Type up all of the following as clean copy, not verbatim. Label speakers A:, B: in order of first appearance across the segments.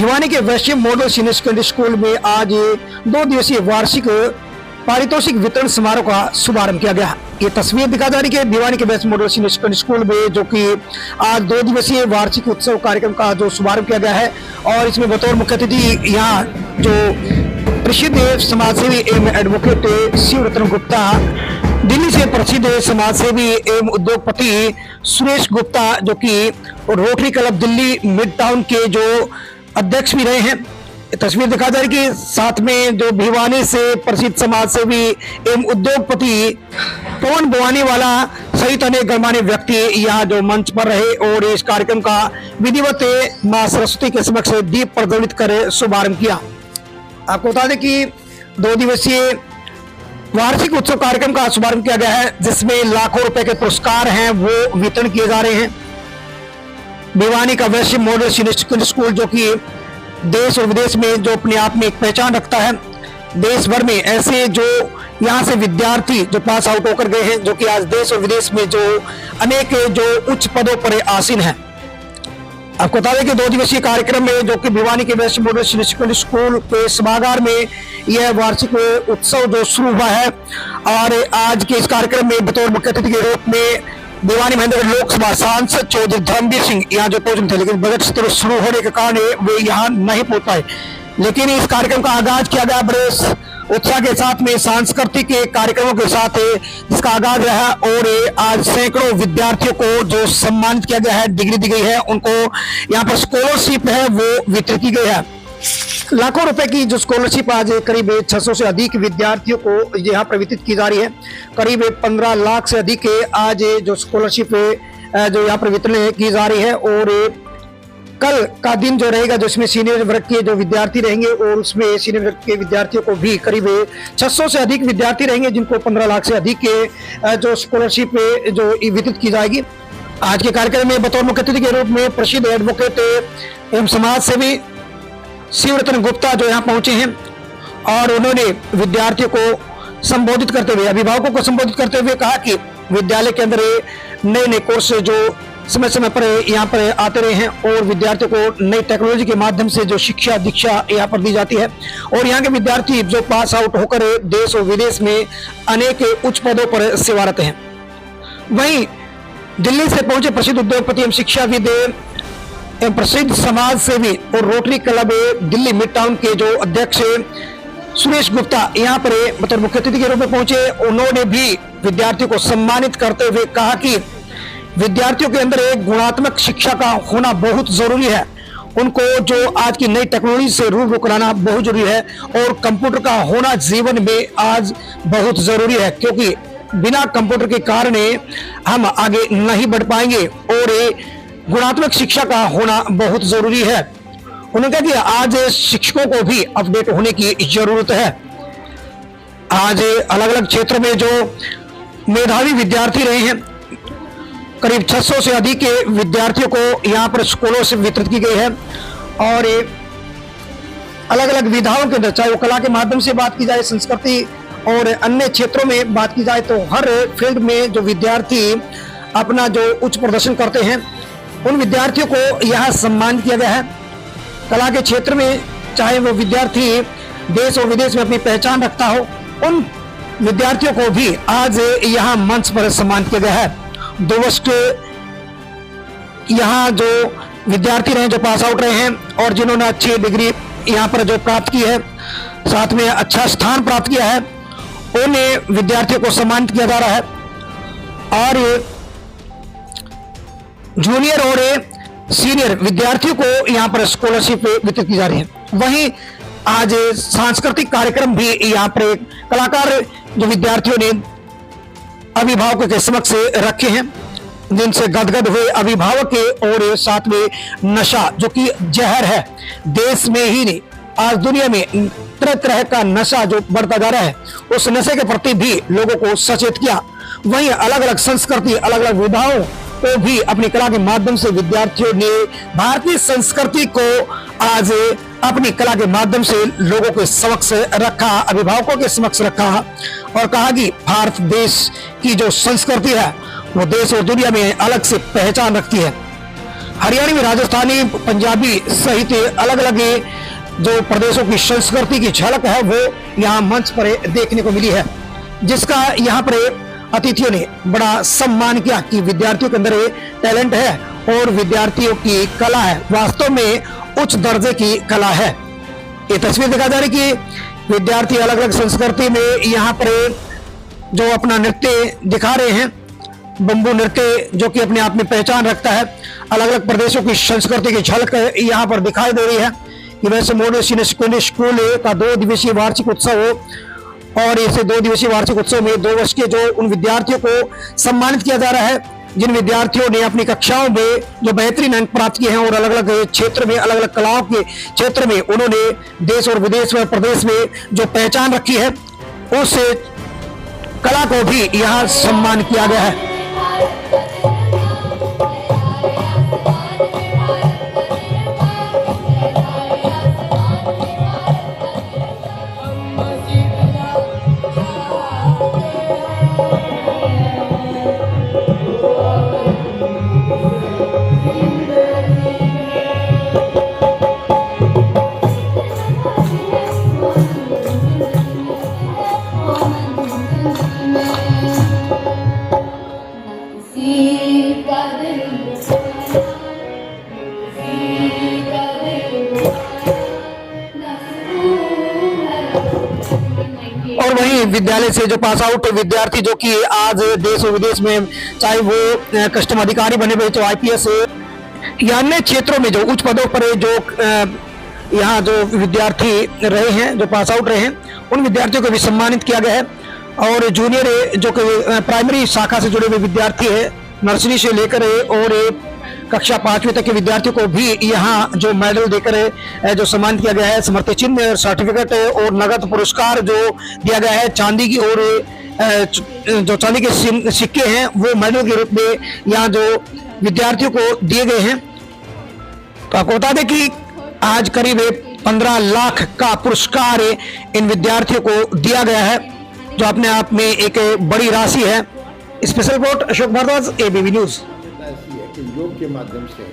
A: भिवानी के वैश्य model senior secondary school में आज 2 दिवसीय वार्षिक पारितोषिक वितरण समारोह का शुभारंभ किया गया। ये तस्वीर दिखा जा रही है भिवानी के वैश्य मॉडल सीनियर सेकेंडरी स्कूल में, जो कि आज 2 दिवसीय वार्षिक उत्सव कार्यक्रम का जो शुभारंभ किया गया है। और इसमें बतौर मुख्य अतिथि यहाँ जो प्रसिद्ध समाजसेवी एवं एडवोकेट शिवरतन गुप्ता, दिल्ली से प्रसिद्ध समाजसेवी एवं उद्योगपति सुरेश गुप्ता, जो कि rotary club Delhi mid town के जो अध्यक्ष भी रहे हैं, तस्वीर दिखा जा रही है। साथ में जो भिवानी से प्रसिद्ध समाजसेवी एवं उद्योगपति पवन बुआनी वाला सहित अनेक गणमान्य व्यक्ति यहाँ जो मंच पर रहे और इस कार्यक्रम का विधिवत मां सरस्वती के समक्ष दीप प्रज्वलित कर शुभारंभ किया। आपको बता दें कि 2 दिवसीय वार्षिक उत्सव कार्यक्रम का शुभारंभ किया गया है, जिसमें लाखों रुपए के पुरस्कार हैं वो वितरण किए जा रहे हैं। भिवानी का वैश्य मॉडल सीनियर सेकेंडरी स्कूल, जो कि देश और विदेश में जो अपने आप में एक पहचान रखता है, देश भर में ऐसे जो यहाँ से विद्यार्थी जो पास आउट होकर गए हैं, जो कि आज देश और विदेश में जो अनेक जो उच्च पदों पर आसीन हैं। आपको बता दें कि 2 दिवसीय कार्यक्रम में, जो कि भिवानी के वैश्य मॉडल सीनियर सेकेंडरी स्कूल के सभागार में यह वार्षिक उत्सव जो शुरू हुआ है, और आज के इस कार्यक्रम में बतौर मुख्य अतिथि के रूप में भिवानी महेंद्र लोकसभा सांसद चौधरी धर्मवीर सिंह यहाँ जो पहुंचे थे, लेकिन बजट सत्र शुरू होने के कारण वे यहाँ नहीं पहुंच पाए। लेकिन इस कार्यक्रम का आगाज किया गया बड़े उत्साह के साथ में, सांस्कृतिक कार्यक्रमों के साथ इसका आगाज रहा। और आज सैकड़ों विद्यार्थियों को जो सम्मानित किया गया है, डिग्री दी गई है, उनको यहाँ पर स्कॉलरशिप है वो वितरित की गई है। लाखों रुपए की जो स्कॉलरशिप आज करीब 600 से अधिक विद्यार्थियों को यहाँ पर वितरित की जा रही है। करीब 15 लाख से अधिक आज जो स्कॉलरशिप जो यहाँ पर वितरण की जा रही है। और कल का दिन जो रहेगा, जो इसमें सीनियर वर्ग के जो विद्यार्थी रहेंगे, और उसमें सीनियर वर्ग के विद्यार्थियों को भी करीब 600 से अधिक विद्यार्थी रहेंगे, जिनको 15 लाख से अधिक के जो स्कॉलरशिप जो वितरित की जाएगी। आज के कार्यक्रम में बतौर मुख्य अतिथि के रूप में प्रसिद्ध एडवोकेट एवं समाज सेवी शिवरतन गुप्ता जो यहाँ पहुंचे हैं, और उन्होंने विद्यार्थियों को संबोधित करते हुए, अभिभावकों को संबोधित करते हुए कहा कि विद्यालय के अंदर नए नए कोर्स जो समय समय पर यहाँ पर आते रहे हैं, और विद्यार्थियों को नई टेक्नोलॉजी के माध्यम से जो शिक्षा दीक्षा यहाँ पर दी जाती है। और यहाँ के विद्यार्थी जो पास आउट होकर देश और विदेश में अनेक उच्च पदों पर सेवारत हैं। वहीं दिल्ली से पहुंचे प्रसिद्ध उद्योगपति एवं शिक्षाविद एवं प्रसिद्ध समाज सेवी और rotary club Delhi mid town के जो अध्यक्ष सुरेश गुप्ता यहाँ पर बतौर मुख्य अतिथि के रूप में पहुंचे। उन्होंने भी विद्यार्थियों को सम्मानित करते हुए कहा कि विद्यार्थियों के अंदर एक गुणात्मक शिक्षा का होना बहुत जरूरी है। उनको जो आज की नई टेक्नोलॉजी से रूबरू कराना बहुत जरूरी है, और कंप्यूटर का होना जीवन में आज बहुत जरूरी है, क्योंकि बिना कंप्यूटर के कारण हम आगे नहीं बढ़ पाएंगे, और गुणात्मक शिक्षा का होना बहुत जरूरी है। उन्होंने कहा कि आज शिक्षकों को भी अपडेट होने की जरूरत है। आज अलग अलग क्षेत्रों में जो मेधावी विद्यार्थी रहे हैं, करीब 600 से अधिक विद्यार्थियों को यहाँ पर स्कॉलरशिप वितरित की गई है। और अलग अलग विधाओं के अंदर, चाहे वो कला के माध्यम से बात की जाए, संस्कृति और अन्य क्षेत्रों में बात की जाए, तो हर फील्ड में जो विद्यार्थी अपना जो उच्च प्रदर्शन करते हैं, उन विद्यार्थियों को यहाँ सम्मानित किया गया है। कला के क्षेत्र में चाहे वो विद्यार्थी देश और विदेश में अपनी पहचान रखता हो, उन विद्यार्थियों को भी आज यहाँ मंच पर सम्मानित किया गया है। 2 वर्ष के यहाँ जो विद्यार्थी रहे, जो पास आउट रहे हैं, और जिन्होंने अच्छी डिग्री यहाँ पर जो प्राप्त की है, साथ में अच्छा स्थान प्राप्त किया है, उन विद्यार्थियों को सम्मानित किया जा रहा है। और जूनियर और सीनियर विद्यार्थियों को यहाँ पर स्कॉलरशिप वितरित की जा रही है। वहीं आज सांस्कृतिक कार्यक्रम भी यहाँ पर कलाकार जो विद्यार्थियों ने अभिभावकों के समक्ष रखे हैं, जिनसे गदगद हुए अभिभावक के, और साथ में नशा जो कि जहर है, देश में ही नहीं आज दुनिया में तरह तरह का नशा जो बढ़ता जा रहा है, उस नशे के प्रति भी लोगों को सचेत किया। वहीं अलग अलग संस्कृति, अलग अलग विधाओं को भी अपनी कला के माध्यम से विद्यार्थियों ने भारतीय संस्कृति को आज अपनी कला के माध्यम से लोगों के समक्ष रखा, अभिभावकों के समक्ष रखा, और कहा कि भारत देश की जो संस्कृति है वो देश और दुनिया में अलग से पहचान रखती है। हरियाणवी, राजस्थानी, पंजाबी सहित अलग अलग जो प्रदेशों की संस्कृति की झलक है वो यहाँ मंच पर देखने को मिली है, जिसका यहाँ पर अतिथियों ने बड़ा सम्मान किया कि विद्यार्थियों के अंदर ये टैलेंट है और विद्यार्थियों की कला है, वास्तव में उच्च दर्जे की कला है। ये तस्वीर दिखा जा रही कि विद्यार्थी अलग अलग संस्कृति में यहाँ पर जो अपना नृत्य दिखा रहे हैं, बंबू नृत्य जो कि अपने आप में पहचान रखता है, अलग अलग प्रदेशों की संस्कृति की झलक यहाँ पर दिखाई दे रही है। कि वैसे मॉडल सीनियर सेकेंडरी स्कूल का 2 दिवसीय वार्षिक उत्सव हो और इसे 2 दिवसीय वार्षिक उत्सव में 2 वर्ष के जो उन विद्यार्थियों को सम्मानित किया जा रहा है, जिन विद्यार्थियों ने अपनी कक्षाओं में जो बेहतरीन अंक प्राप्त किए हैं और अलग अलग क्षेत्र में, अलग अलग कलाओं के क्षेत्र में उन्होंने देश और विदेश में, प्रदेश में जो पहचान रखी है, उस कला को भी यहाँ सम्मान किया गया है। और वहीं विद्यालय से जो पास आउट विद्यार्थी जो कि आज देश और विदेश में, चाहे वो कस्टम अधिकारी बने हुए, चाहे आईपीएस या अन्य क्षेत्रों में जो उच्च पदों पर जो यहाँ जो विद्यार्थी रहे हैं, जो पास आउट रहे हैं, उन विद्यार्थियों को भी सम्मानित किया गया है। और जूनियर जो कि प्राइमरी शाखा से जुड़े हुए विद्यार्थी है, नर्सरी से लेकर और कक्षा 5वीं तक के विद्यार्थियों को भी यहाँ जो मेडल देकर जो सम्मानित किया गया है, स्मृति चिन्ह, सर्टिफिकेट और नगद पुरस्कार जो दिया गया है, चांदी की और जो चांदी के सिक्के हैं वो मेडल के रूप में यहाँ जो विद्यार्थियों को दिए गए हैं। तो आपको बता दें कि आज करीब 15 लाख का पुरस्कार इन विद्यार्थियों को दिया गया है, जो अपने आप में एक बड़ी राशि है। Special report Ashok Bhardwaj, ABP news.
B: ऐसी है कि योग के माध्यम से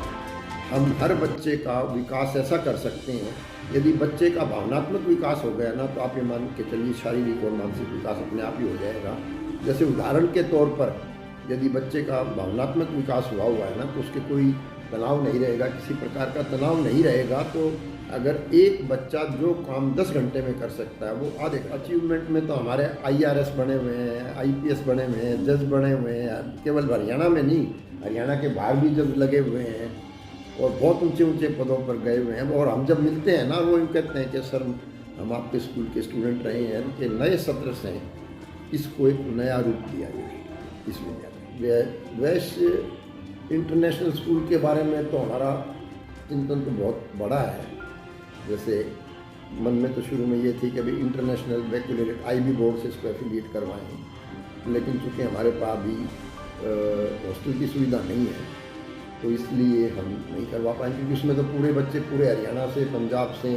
B: हम हर बच्चे का विकास ऐसा कर सकते हैं। यदि बच्चे का भावनात्मक विकास हो गया ना, तो आप ये मान के चलिए शारीरिक और मानसिक विकास अपने आप ही हो जाएगा। जैसे उदाहरण के तौर पर यदि बच्चे का भावनात्मक विकास हुआ है ना, तो उसके कोई तनाव नहीं रहेगा, किसी प्रकार का तनाव नहीं रहेगा। तो अगर एक बच्चा जो काम 10 घंटे में कर सकता है, वो आधे अचीवमेंट में तो हमारे IRS बने हुए हैं, IPS बने हुए हैं, जज बने हुए हैं, केवल हरियाणा में नहीं, हरियाणा के बाहर भी जब लगे हुए हैं और बहुत ऊंचे ऊंचे पदों पर गए हुए हैं। और हम जब मिलते हैं ना, वो यूँ कहते हैं कि सर हम आपके स्कूल के स्टूडेंट रहे हैं, कि नए सत्र से इसको एक नया रूप दिया जाए इस विद्यालय। वैसे इंटरनेशनल स्कूल के बारे में तो हमारा चिंतन तो बहुत बड़ा है। जैसे मन में तो शुरू में ये थी कि अभी इंटरनेशनल बैकलॉरेट IB बोर्ड से इसको एफिलिएट करवाएं, लेकिन चूँकि हमारे पास भी हॉस्टल की सुविधा नहीं है, तो इसलिए हम नहीं करवा पाएंगे, क्योंकि उसमें तो पूरे बच्चे पूरे हरियाणा से, पंजाब से,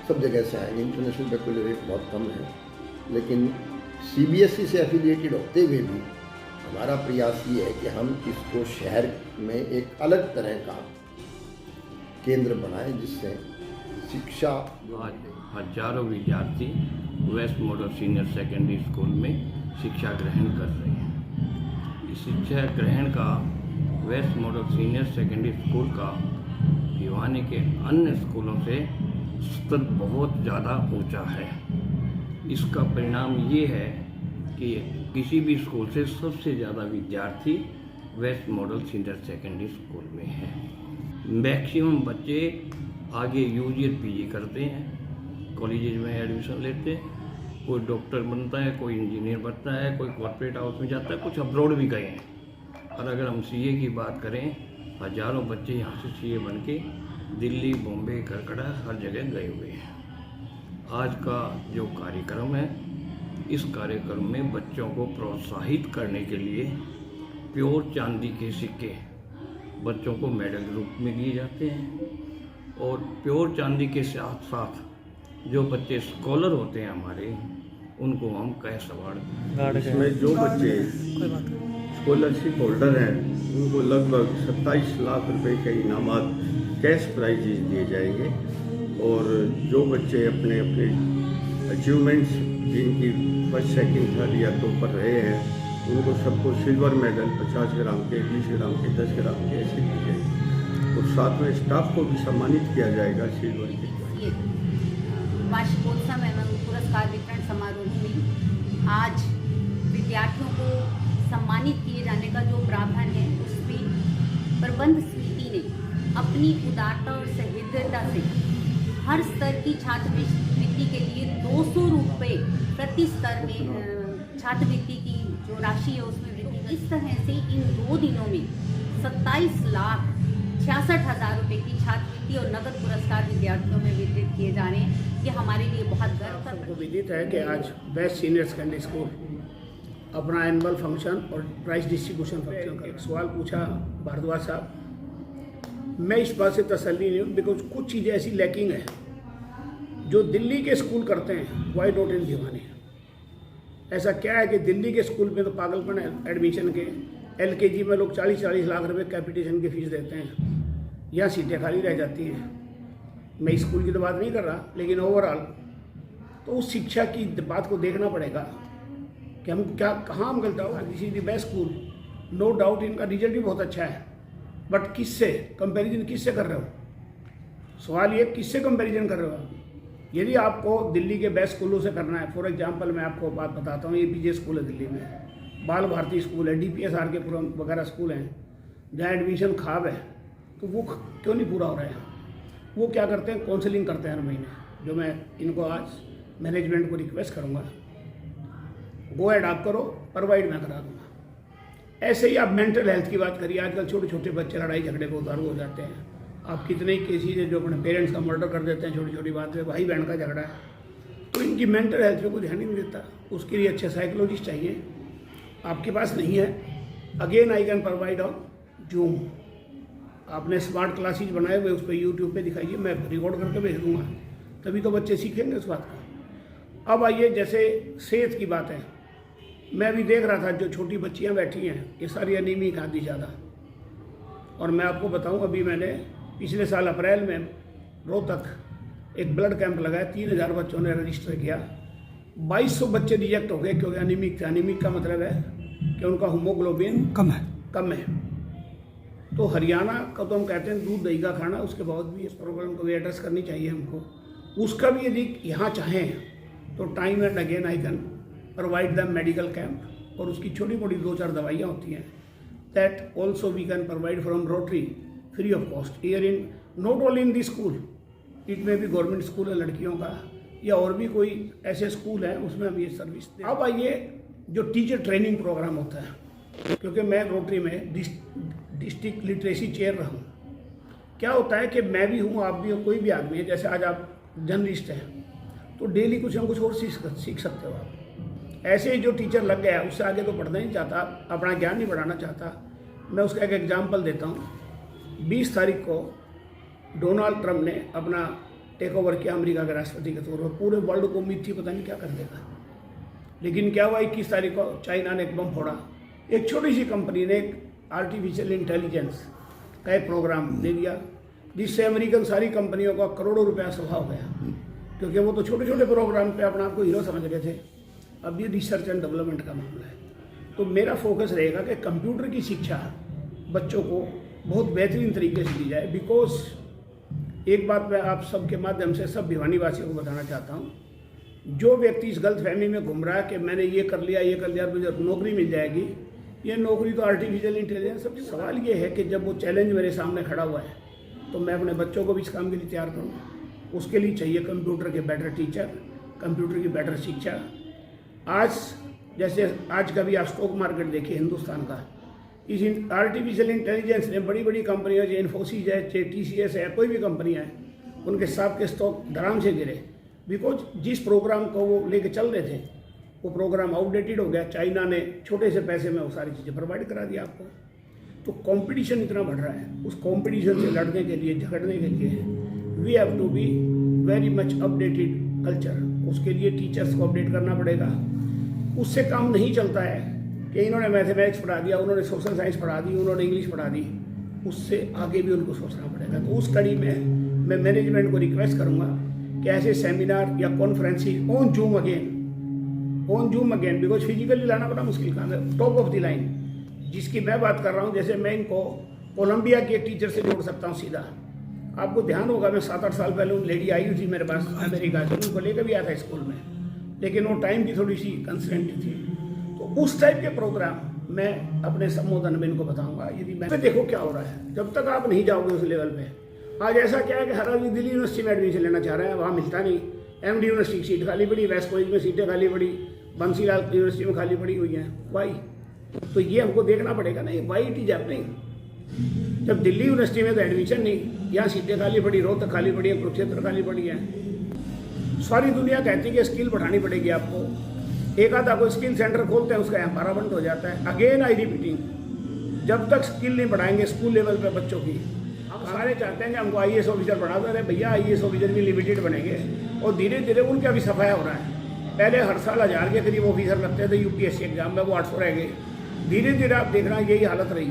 B: सब जगह से आएंगे। इंटरनेशनल बैकलॉरेट बहुत कम है, लेकिन CBSE से एफिलिएटेड होते हुए भी हमारा प्रयास ये है कि हम इसको शहर में एक अलग तरह का केंद्र बनाएं, जिससे शिक्षा।
C: आज हजारों विद्यार्थी west model senior secondary school में शिक्षा ग्रहण कर रहे हैं। इस शिक्षा ग्रहण का west model senior secondary school का भिवानी के अन्य स्कूलों से स्तर बहुत ज़्यादा ऊंचा है। इसका परिणाम ये है कि किसी भी स्कूल से सबसे ज़्यादा विद्यार्थी west model senior secondary school में है। मैक्सिमम बच्चे आगे UG और PG करते हैं, कॉलेज में एडमिशन लेते हैं। कोई डॉक्टर बनता है, कोई इंजीनियर बनता है, कोई कॉर्पोरेट हाउस में जाता है, कुछ अब्रॉड भी गए हैं। और अगर हम CA की बात करें, हजारों बच्चे यहाँ से CA बन के दिल्ली, बॉम्बे, कलकत्ता हर जगह गए हुए हैं। आज का जो कार्यक्रम है, इस कार्यक्रम में बच्चों को प्रोत्साहित करने के लिए प्योर चांदी के सिक्के बच्चों को मेडल रूप में दिए जाते हैं। और प्योर चांदी के साथ साथ जो बच्चे स्कॉलर होते हैं हमारे, उनको हम कैश अवार्ड,
B: इसमें जो बच्चे
D: स्कॉलरशिप होल्डर हैं उनको लगभग 27 लाख रुपए के इनामात कैश प्राइजेज दिए जाएंगे। और जो बच्चे अपने अपने अचीवमेंट्स जिनकी फर्स्ट सेकंड थर्ड या टॉपर रहे हैं उनको सबको सिल्वर मेडल 50 ग्राम के, 20 ग्राम के, 10 ग्राम के ऐसे दिए जाएंगे। और साथ में स्टाफ को भी सम्मानित किया जाएगा सिल्वर के।
E: वार्षिकोत्सव एवं पुरस्कार वितरण समारोह में आज विद्यार्थियों को सम्मानित किए जाने का जो प्रावधान है उसमें प्रबंध समिति ने अपनी उदारता और सहृदयता से हर स्तर की छात्रवृत्ति के लिए 200 रुपये प्रति स्तर में छात्रवृत्ति की जो राशि है उसमें वृद्धि। इस तरह से इन 2 दिनों में 27,66,000 रुपये की छात्रवृत्ति और नगद पुरस्कार विद्यार्थियों में वितरित किए जा रहे हैं। ये हमारे लिए बहुत गर्व का
F: सबको विदित है कि आज बेस्ट सीनियर सेकेंडरी स्कूल अपना एनुअल फंक्शन और प्राइज डिस्ट्रीब्यूशन फंक्शन का एक सवाल पूछा भारद्वाज साहब। मैं इस बात से तसल्ली नहीं हूँ बिकॉज कुछ चीज़ें ऐसी लैकिंग है जो दिल्ली के स्कूल करते हैं, वाई नॉट इन भिवानी। ऐसा क्या है कि दिल्ली के स्कूल में तो पागलपन है एडमिशन के। LKG में लोग 40-40 लाख रुपए कैपिटेशन की फीस देते हैं, यहाँ सीटें खाली रह जाती हैं। मैं स्कूल की तो बात नहीं कर रहा, लेकिन ओवरऑल तो उस शिक्षा की बात को देखना पड़ेगा कि हम क्या कहाँ हम गलत होगा। This is the best school, no doubt इनका रिजल्ट भी बहुत अच्छा है, बट किससे कंपैरिजन किससे कर रहे हो? सवाल ये किससे कंपैरिजन कर रहे हो आप? यदि आपको दिल्ली के बेस्ट स्कूलों से करना है, फॉर एग्जांपल मैं आपको बात बताता हूँ, APJ स्कूल है दिल्ली में, बाल भारती स्कूल है, DPSR के वगैरह स्कूल हैं जहाँ एडमिशन खाब है, तो वो क्यों नहीं पूरा हो रहा है? वो क्या करते हैं, काउंसलिंग करते हैं हर महीने, जो मैं इनको आज मैनेजमेंट को रिक्वेस्ट करूँगा, गो एड आप करो, प्रोवाइड मैं करा दूँगा। ऐसे ही आप मेंटल हेल्थ की बात करिए, आजकल छोटे छोटे बच्चे लड़ाई झगड़े को उतारू हो जाते हैं। आप कितने ही केसेज हैं जो अपने पेरेंट्स का मर्डर कर देते हैं छोटी छोटी बात पे, भाई बहन का झगड़ा है, तो इनकी मेंटल हेल्थ पे कोई ध्यान ही नहीं देता। उसके लिए अच्छे साइकोलॉजिस्ट चाहिए, आपके पास नहीं है। Again I can provide on zoom. आपने स्मार्ट क्लासेज बनाए हुए, उस पर यूट्यूब पे दिखाइए, मैं रिकॉर्ड करके भेज दूँगा, तभी तो बच्चे सीखेंगे उस बात का। अब आइए, जैसे सेहत की बात है, मैं भी देख रहा था जो छोटी बच्चियां बैठी हैं ये सारी अनीमिक आदि ज़्यादा। और मैं आपको बताऊं, अभी मैंने पिछले साल अप्रैल में रोहतक एक ब्लड कैंप लगाया, 3000 बच्चों ने रजिस्टर किया, 2200 बच्चे रिजेक्ट हो गए क्योंकि अनीमिक थे। अनीमिक का मतलब है कि उनका हीमोग्लोबिन कम है। तो हरियाणा का तो हम कहते हैं दूध दही का खाना, उसके बाद भी इस प्रॉब्लम को भी एड्रेस करनी चाहिए हमको। उसका भी यदि यहाँ चाहें तो time and again I can provide them medical camp, और उसकी छोटी मोटी 2-4 दवाइयाँ होती हैं, that also we can provide from Rotary free of cost year in not only in the school, it में भी गवर्नमेंट स्कूल है लड़कियों का, या और भी कोई ऐसे स्कूल हैं उसमें हम ये सर्विस दें। अब आइए, जो टीचर ट्रेनिंग प्रोग्राम होता है, क्योंकि मैं रोटरी में डिस्ट्रिक्ट लिटरेसी चेयर रहा हूँ, क्या होता है कि मैं भी हूँ, आप भी हो, कोई भी आदमी है, जैसे आज आप जर्नलिस्ट हैं तो डेली कुछ ना कुछ और सीख सकते हो आप। ऐसे ही जो टीचर लग गया उससे आगे तो पढ़ना ही नहीं चाहता, अपना ज्ञान नहीं बढ़ाना चाहता। मैं उसका एक एग्जाम्पल देता हूँ। 20 तारीख को डोनाल्ड ट्रंप ने अपना टेक ओवर किया अमेरिका के राष्ट्रपति के तौर पर, पूरे वर्ल्ड को उम्मीद थी पता नहीं क्या कर देगा, लेकिन क्या हुआ, 21 तारीख को चाइना ने एक बम फोड़ा। एक छोटी सी कंपनी ने एक आर्टिफिशियल इंटेलिजेंस का एक प्रोग्राम दे दिया, जिससे अमेरिकन सारी कंपनियों का करोड़ों रुपया स्वभाव गया, क्योंकि वो तो छोटे छोटे प्रोग्राम पे अपना आपको हीरो समझ रहे थे। अब ये रिसर्च एंड डेवलपमेंट का मामला है, तो मेरा फोकस रहेगा कि कंप्यूटर की शिक्षा बच्चों को बहुत बेहतरीन तरीके से दी जाए। बिकॉज एक बात मैं आप सबके माध्यम से सब भिवानी वासियों को बताना चाहता हूँ, जो व्यक्ति इस गलत फहमी में घूम रहा है कि मैंने ये कर लिया मुझे नौकरी मिल जाएगी, ये नौकरी तो आर्टिफिशियल इंटेलिजेंस। सबसे सवाल ये है कि जब वो चैलेंज मेरे सामने खड़ा हुआ है तो मैं अपने बच्चों को भी इस काम के लिए तैयार करूँ। उसके लिए चाहिए कंप्यूटर के बेटर टीचर, कंप्यूटर की बेटर शिक्षा। आज जैसे आज का भी आप स्टॉक मार्केट देखिए हिंदुस्तान का, इस आर्टिफिशियल इंटेलिजेंस ने बड़ी बड़ी कंपनियां, चाहे इन्फोसिस है, चाहे TCS है, कोई भी कंपनियां हैं, उनके साथ के स्टॉक धड़ाम से गिरे। बिकॉज जिस प्रोग्राम को वो लेके चल रहे थे वो प्रोग्राम आउटडेटेड हो गया। चाइना ने छोटे से पैसे में वो सारी चीज़ें प्रोवाइड करा दी आपको। तो कंपटीशन इतना बढ़ रहा है, उस कंपटीशन से लड़ने के लिए, झगड़ने के लिए we have to be very much updated culture. उसके लिए टीचर्स को अपडेट करना पड़ेगा। उससे काम नहीं चलता है कि इन्होंने मैथमेटिक्स पढ़ा दिया, उन्होंने सोशल साइंस पढ़ा दी, उन्होंने इंग्लिश पढ़ा दी, उससे आगे भी उनको सोचना पड़ेगा। तो उस कड़ी में मैं मैनेजमेंट को रिक्वेस्ट करूँगा कि ऐसे सेमिनार या conferences on zoom again because physically लाना बड़ा मुश्किल काम है, टॉप ऑफ द लाइन जिसकी मैं बात कर रहा हूँ। जैसे मैं इनको कोलंबिया के टीचर से जोड़ सकता हूँ सीधा। आपको ध्यान होगा, मैं 7-8 साल पहले उन लेडी आई हुई थी मेरे पास अमेरिका से, उनको लेकर भी आया था स्कूल में, लेकिन वो टाइम की थोड़ी सी कंस्ट्रेंट थी। तो उस टाइप के प्रोग्राम मैं अपने संबोधन में इनको बताऊंगा। यदि मैं देखो क्या हो रहा है, जब तक आप नहीं जाओगे उस लेवल पे। आज ऐसा क्या है कि हर आदमी दिल्ली यूनिवर्सिटी में एडमिशन लेना चाह रहा है, वहाँ मिलता नहीं। MD यूनिवर्सिटी की सीट खाली पड़ी, वेस्ट कॉलेज में सीटें खाली पड़ी, बंसीलाल यूनिवर्सिटी में खाली पड़ी हुई हैं। वाई? तो ये हमको देखना पड़ेगा ना, वाई इट इज हैपनिंग। जब दिल्ली यूनिवर्सिटी में तो एडमिशन नहीं, यहाँ सीटें खाली पड़ी, रोहतक खाली पड़ी है, कुरुक्षेत्र खाली पड़ी है। सारी दुनिया कहती है कि स्किल बढ़ानी पड़ेगी आपको। एक आधा कोई स्किल सेंटर खोलते हैं, उसका एम्पावरमेंट बंद हो जाता है। अगेन आई रिपीटिंग, जब तक स्किल नहीं बढ़ाएंगे स्कूल लेवल पे बच्चों की, हम सारे चाहते हैं कि हमको IAS ऑफिसर बढ़ा दो। अरे भैया, IAS ऑफिसर भी लिमिटेड बनेंगे और धीरे धीरे उनका भी सफाया हो रहा है। पहले हर साल 1000 के करीब ऑफिसर लगते थे UPSC एग्जाम में, वो 800 रह गए। धीरे धीरे आप देखना यही हालत रही,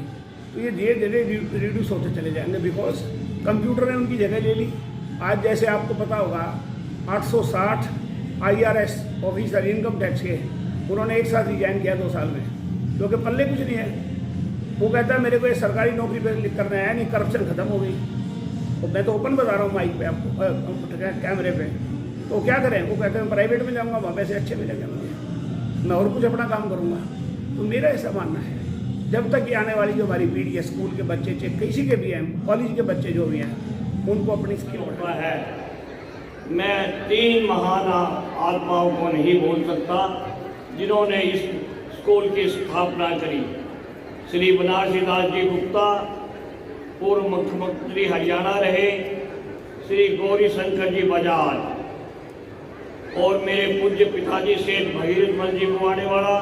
F: तो ये धीरे धीरे रिड्यूस होते चले जाएंगे बिकॉज कंप्यूटर ने उनकी जगह ले ली। आज जैसे आपको पता होगा 860 IRS ऑफिसर इनकम टैक्स के, उन्होंने एक साथ रिजाइन किया 2 साल में, क्योंकि पल्ले कुछ नहीं है। वो कहता है मेरे को ये सरकारी नौकरी पर करना है नहीं, करप्शन खत्म हो गई। तो मैं तो ओपन बता रहा हूँ माइक पे आपको, कैमरे पे। तो क्या करें? वो कहते हैं प्राइवेट में जाऊँगा, वहाँ पैसे अच्छे मिलेंगे मुझे, मैं और कुछ अपना काम करूँगा। तो मेरा ऐसा मानना है, जब तक ये आने वाली जो हमारी पीढ़ी है, स्कूल के बच्चे चाहे किसी के भी हैं, कॉलेज के बच्चे जो भी हैं, उनको अपनी स्किल बढ़ाना है।
C: मैं 3 महान आत्माओं को नहीं भूल सकता जिन्होंने इस स्कूल की स्थापना करी। श्री बनारसी दास जी गुप्ता, पूर्व मुख्यमंत्री हरियाणा रहे, श्री गौरी शंकर जी बजाज, और मेरे पूज्य पिताजी सेठ भगीरथ जी गुआनेवाला,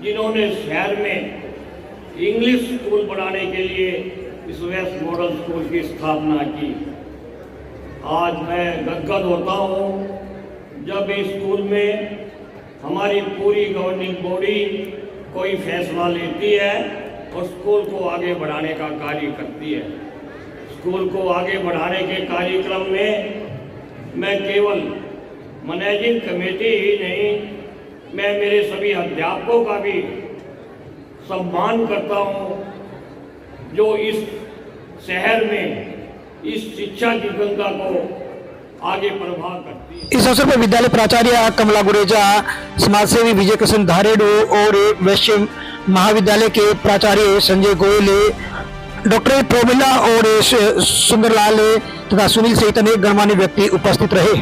C: जिन्होंने शहर में इंग्लिश स्कूल बनाने के लिए इस वेस्ट मॉडल स्कूल की स्थापना की। आज मैं गदगद होता हूँ जब इस स्कूल में हमारी पूरी गवर्निंग बॉडी कोई फैसला लेती है और स्कूल को आगे बढ़ाने का कार्य करती है। स्कूल को आगे बढ़ाने के कार्यक्रम में मैं केवल मैनेजिंग कमेटी ही नहीं, मैं मेरे सभी अध्यापकों का भी सम्मान करता हूँ जो इस शहर में इस शिक्षा की गंगा को आगे प्रवाह करती है।
A: इस अवसर पर विद्यालय प्राचार्य कमला गुरेजा, समाजसेवी विजय कृष्ण धारेडू और वैश्य महाविद्यालय के प्राचार्य संजय गोयल, डॉक्टर प्रोमिला और सुंदरलाल तथा सुनील सहित अनेक गणमान्य व्यक्ति उपस्थित रहे।